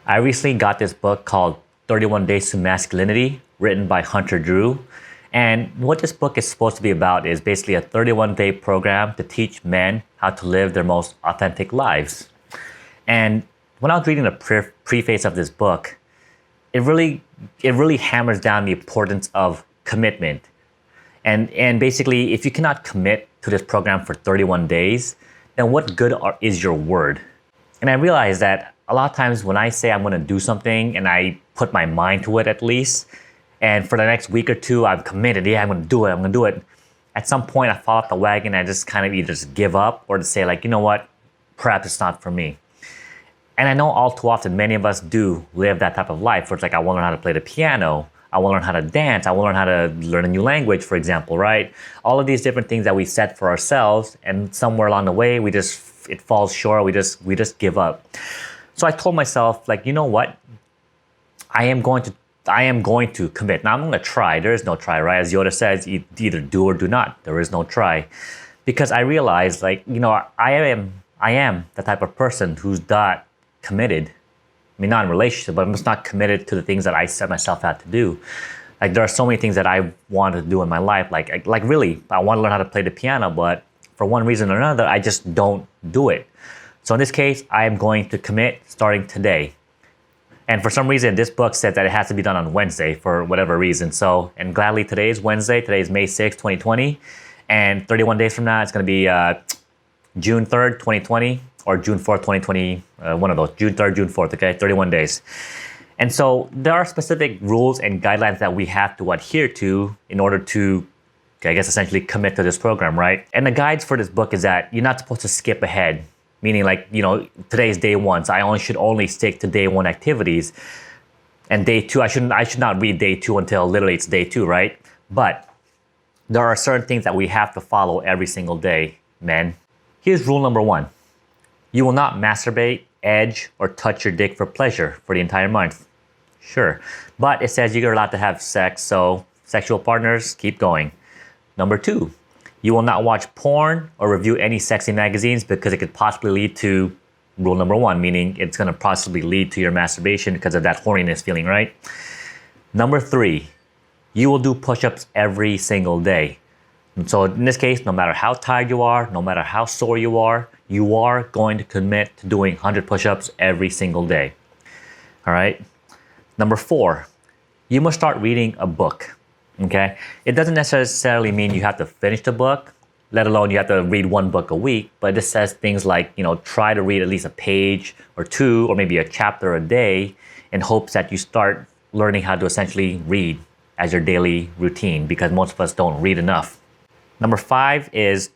I recently got this book called 31 Days to Masculinity, written by Hunter Drew. And what this book is supposed to be about is basically a 31-day program to teach men how to live their most authentic lives. And when I was reading the preface of this book, it really hammers down the importance of commitment. And basically, if you cannot commit to this program for 31 days, then what good is your word? And I realized that a lot of times when I say I'm going to do something and I put my mind to it at least, and for the next week or two I've committed, yeah, I'm going to do it. At some point I fall off the wagon and I just kind of either just give up or to say like, you know what, perhaps it's not for me. And I know all too often many of us do live that type of life where it's like, I want to learn how to play the piano, I want to learn how to dance, I want to learn how to learn a new language, for example, right? All of these different things that we set for ourselves, and somewhere along the way it falls short, we just give up. So I told myself, like, you know what? I am going to commit. Now I'm going to try. There is no try, right? As Yoda says, you either do or do not. There is no try. Because I realized, like, you know, I am the type of person who's not committed. I mean, not in a relationship, but I'm just not committed to the things that I set myself out to do. Like, there are so many things that I want to do in my life. Like really, I want to learn how to play the piano, but for one reason or another, I just don't do it. So in this case, I am going to commit starting today. And for some reason, this book said that it has to be done on Wednesday for whatever reason. So, and gladly, today is Wednesday. Today is May 6th, 2020. And 31 days from now, it's going to be June 3rd, 2020, or June 4th, 2020. One of those, June 3rd, June 4th, okay? 31 days. And so there are specific rules and guidelines that we have to adhere to in order to, I guess, essentially commit to this program, right? And the guides for this book is that you're not supposed to skip ahead. Meaning, like, you know, today is day one, so I should only stick to day one activities. And day two, I should not read day two until literally it's day two, right? But there are certain things that we have to follow every single day, men. Here's rule number one. You will not masturbate, edge, or touch your dick for pleasure for the entire month. Sure. But it says you're allowed to have sex, so sexual partners, keep going. Number two. You will not watch porn or review any sexy magazines because it could possibly lead to rule number one, meaning it's going to possibly lead to your masturbation because of that horniness feeling, right? Number three, you will do push-ups every single day. And so in this case, no matter how tired you are, no matter how sore you are going to commit to doing 100 push-ups every single day. All right? Number four, you must start reading a book. Okay, it doesn't necessarily mean you have to finish the book, let alone you have to read one book a week, but it says things like, you know, try to read at least a page or two, or maybe a chapter a day, in hopes that you start learning how to essentially read as your daily routine, because most of us don't read enough. Number five is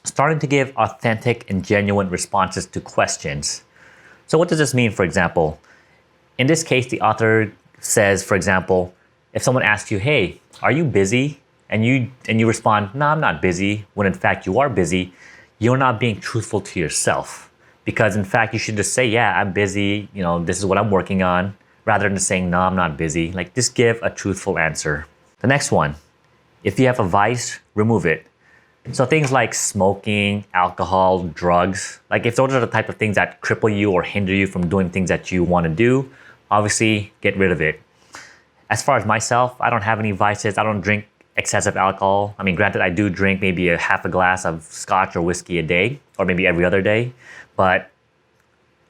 starting to give authentic and genuine responses to questions. So what does this mean, for example? In this case, the author says, for example, if someone asks you, hey, are you busy? And you respond, no, I'm not busy, when in fact you are busy, you're not being truthful to yourself. Because in fact, you should just say, yeah, I'm busy, you know, this is what I'm working on, rather than saying, no, I'm not busy. Like, just give a truthful answer. The next one, if you have a vice, remove it. So things like smoking, alcohol, drugs, like if those are the type of things that cripple you or hinder you from doing things that you want to do, obviously get rid of it. As far as myself, I don't have any vices. I don't drink excessive alcohol. I mean, granted, I do drink maybe a half a glass of scotch or whiskey a day, or maybe every other day, but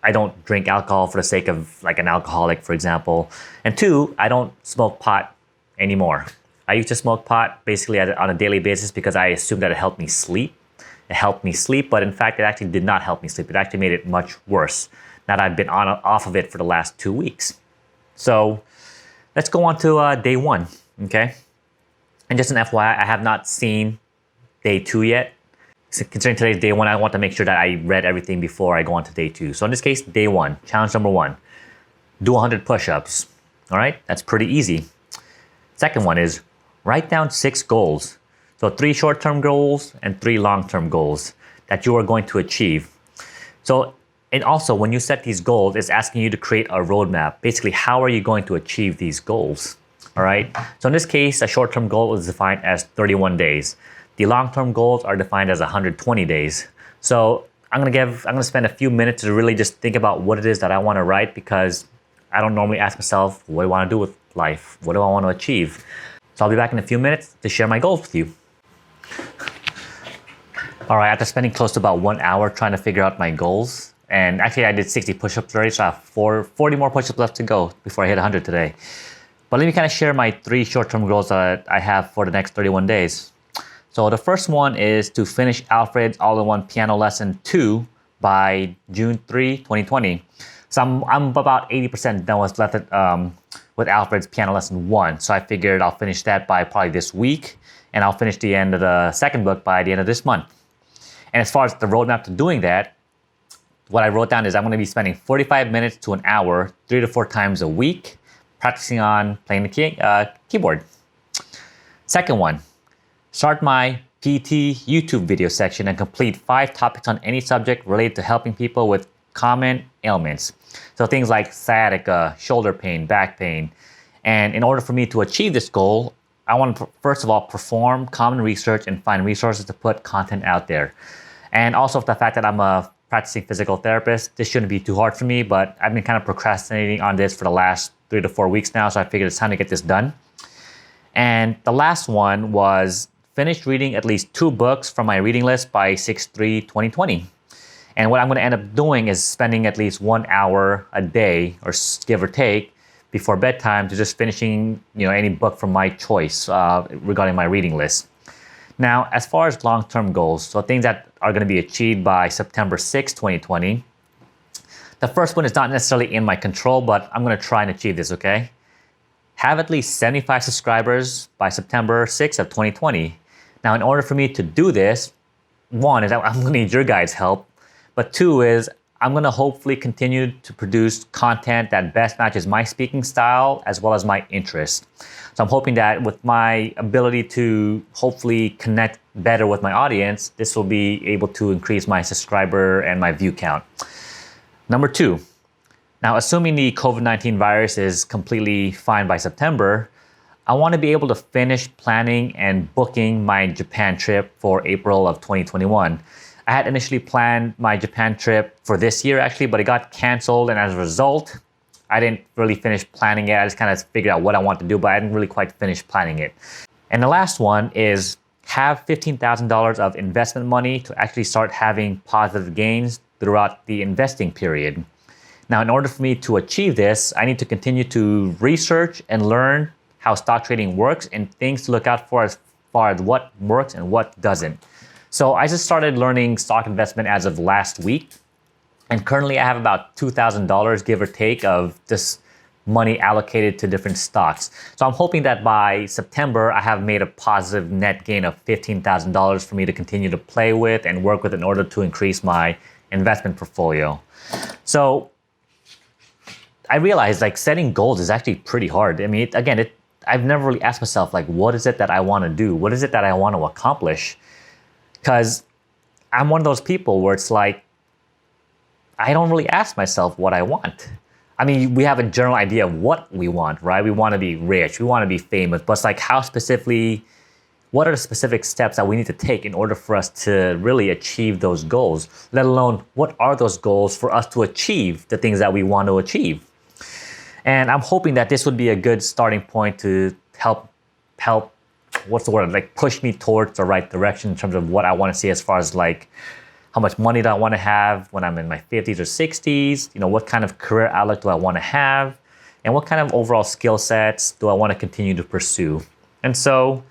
I don't drink alcohol for the sake of like an alcoholic, for example. And two, I don't smoke pot anymore. I used to smoke pot basically on a daily basis because I assumed that it helped me sleep. It helped me sleep, but in fact, it actually did not help me sleep. It actually made it much worse. Now that I've been off of it for the last 2 weeks. So let's go on to day one, okay? And just an FYI, I have not seen day two yet. So considering today's day one, I want to make sure that I read everything before I go on to day two. So in this case, day one, challenge number one, do 100 push-ups, all right? That's pretty easy. Second one is write down 6 goals. So 3 short-term goals and 3 long-term goals that you are going to achieve. So, and also when you set these goals, it's asking you to create a roadmap. Basically, how are you going to achieve these goals? All right. So in this case, a short-term goal is defined as 31 days. The long-term goals are defined as 120 days. So I'm gonna spend a few minutes to really just think about what it is that I want to write, because I don't normally ask myself, what do I want to do with life? What do I want to achieve? So I'll be back in a few minutes to share my goals with you. All right, after spending close to about 1 hour trying to figure out my goals, and actually I did 60 push-ups already, so I have 40 more push-ups left to go before I hit 100 today. But let me kind of share my 3 short-term goals that I have for the next 31 days. So the first one is to finish Alfred's All-in-One Piano Lesson 2 by June 3, 2020. So I'm about 80% done with Alfred's Piano Lesson 1. So I figured I'll finish that by probably this week, and I'll finish the end of the second book by the end of this month. And as far as the roadmap to doing that, what I wrote down is I'm going to be spending 45 minutes to an hour, 3 to 4 times a week, practicing on playing the keyboard. Second one, start my PT YouTube video section and complete 5 topics on any subject related to helping people with common ailments. So things like sciatica, shoulder pain, back pain. And in order for me to achieve this goal, I want to first of all perform common research and find resources to put content out there. And also the fact that I'm a practicing physical therapist, this shouldn't be too hard for me, but I've been kind of procrastinating on this for the last 3 to 4 weeks now, so I figured it's time to get this done. And the last one was finish reading at least 2 books from my reading list by 6/3/2020. And what I'm going to end up doing is spending at least 1 hour a day, or give or take, before bedtime to just finishing any book from my choice regarding my reading list. Now, as far as long-term goals, so things that are going to be achieved by September 6, 2020, the first one is not necessarily in my control, but I'm going to try and achieve this, okay? Have at least 75 subscribers by September 6th of 2020. Now, in order for me to do this, one is I'm going to need your guys' help, but 2 is I'm going to hopefully continue to produce content that best matches my speaking style as well as my interest. So I'm hoping that with my ability to hopefully connect better with my audience, this will be able to increase my subscriber and my view count. Number 2, now assuming the COVID-19 virus is completely fine by September, I want to be able to finish planning and booking my Japan trip for April of 2021. I had initially planned my Japan trip for this year actually, but it got canceled, and as a result, I didn't really finish planning it. I just kind of figured out what I want to do, but I didn't really quite finish planning it. And the last one is have $15,000 of investment money to actually start having positive gains throughout the investing period. Now, in order for me to achieve this, I need to continue to research and learn how stock trading works and things to look out for as far as what works and what doesn't. So I just started learning stock investment as of last week. And currently I have about $2,000, give or take, of this money allocated to different stocks. So I'm hoping that by September, I have made a positive net gain of $15,000 for me to continue to play with and work with in order to increase my investment portfolio. So I realized setting goals is actually pretty hard. I mean, I've never really asked myself, what is it that I want to do? What is it that I want to accomplish? Because I'm one of those people where it's I don't really ask myself what I want. I mean, we have a general idea of what we want, right? We want to be rich, we want to be famous, but it's how specifically, what are the specific steps that we need to take in order for us to really achieve those goals? Let alone, what are those goals for us to achieve the things that we want to achieve? And I'm hoping that this would be a good starting point to help, what's the word, push me towards the right direction in terms of what I want to see as far as how much money do I want to have when I'm in my 50s or 60s? What kind of career outlook do I want to have? And what kind of overall skill sets do I want to continue to pursue? And so,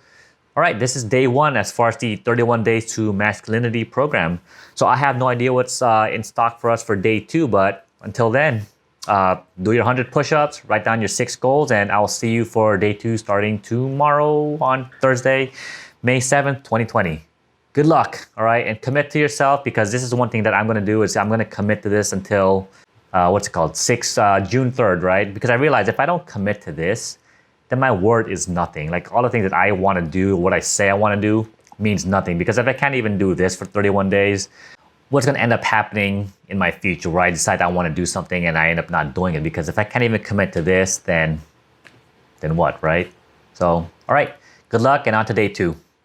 all right, this is day 1 as far as the 31 Days to Masculinity program. So I have no idea what's in stock for us for day 2, but until then, do your 100 push-ups, write down your 6 goals, and I will see you for day 2 starting tomorrow on Thursday, May 7th, 2020. Good luck, all right? And commit to yourself, because this is one thing that I'm going to do is I'm going to commit to this until, June 3rd, right? Because I realize if I don't commit to this, then my word is nothing. All the things that I want to do, what I say I want to do, means nothing. Because if I can't even do this for 31 days, what's going to end up happening in my future where I decide I want to do something and I end up not doing it? Because if I can't even commit to this, then what, right? So, all right, good luck and on to day 2.